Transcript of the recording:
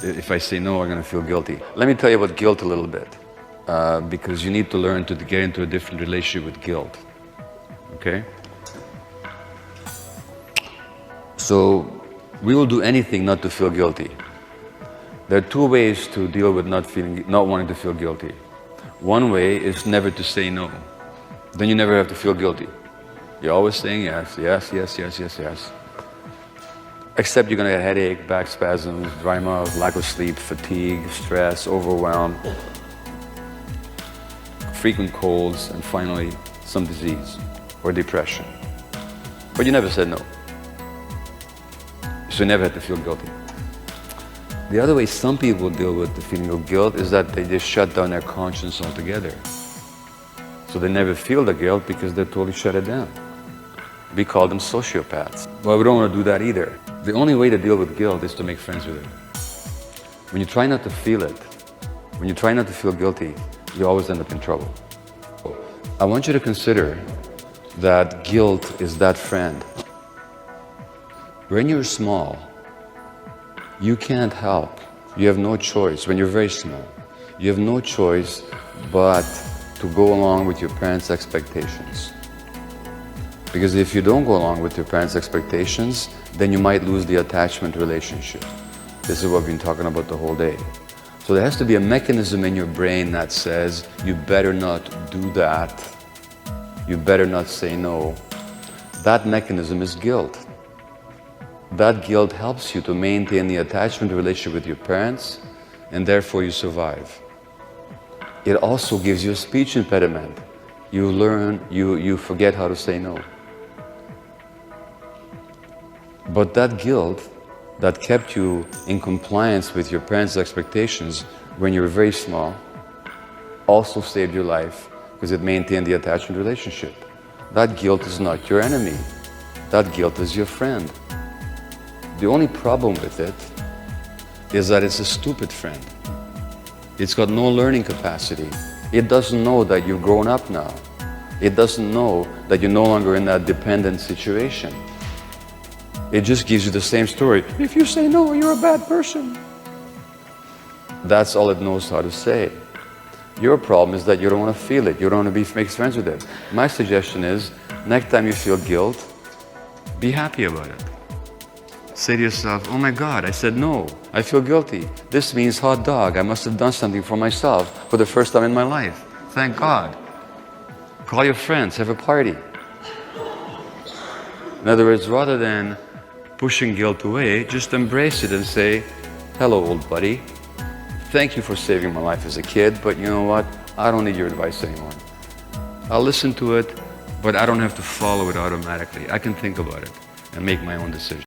If I say no, I'm going to feel guilty. Let me tell you about guilt a little bit, because you need to learn to get into a different relationship with guilt, okay? So, we will do anything not to feel guilty. There are two ways to deal with not wanting to feel guilty. One way is never to say no. Then you never have to feel guilty. You're always saying yes, yes, yes, yes, yes, yes. Except you're gonna get a headache, back spasms, dry mouth, lack of sleep, fatigue, stress, overwhelm, frequent colds, and finally some disease or depression. But you never said no. So you never had to feel guilty. The other way some people deal with the feeling of guilt is that they just shut down their conscience altogether. So they never feel the guilt because they totally shut it down. We call them sociopaths. Well, we don't want to do that either. The only way to deal with guilt is to make friends with it. When you try not to feel it, when you try not to feel guilty, you always end up in trouble. I want you to consider that guilt is that friend. When you're small, you can't help. You have no choice. When you're very small, you have no choice but to go along with your parents' expectations. Because if you don't go along with your parents' expectations, then you might lose the attachment relationship. This is what we've been talking about the whole day. So there has to be a mechanism in your brain that says, you better not do that. You better not say no. That mechanism is guilt. That guilt helps you to maintain the attachment relationship with your parents, and therefore you survive. It also gives you a speech impediment. You learn, you forget how to say no. But that guilt that kept you in compliance with your parents' expectations when you were very small also saved your life because it maintained the attachment relationship. That guilt is not your enemy. That guilt is your friend. The only problem with it is that it's a stupid friend. It's got no learning capacity. It doesn't know that you've grown up now. It doesn't know that you're no longer in that dependent situation. It just gives you the same story. If you say no, you're a bad person. That's all it knows how to say. Your problem is that you don't want to feel it. You don't want to make friends with it. My suggestion is, next time you feel guilt, be happy about it. Say to yourself, oh my God, I said no. I feel guilty. This means hot dog. I must have done something for myself for the first time in my life. Thank God. Call your friends, have a party. In other words, rather than pushing guilt away, just embrace it and say, hello, old buddy. Thank you for saving my life as a kid, but you know what? I don't need your advice anymore. I'll listen to it, but I don't have to follow it automatically. I can think about it and make my own decision.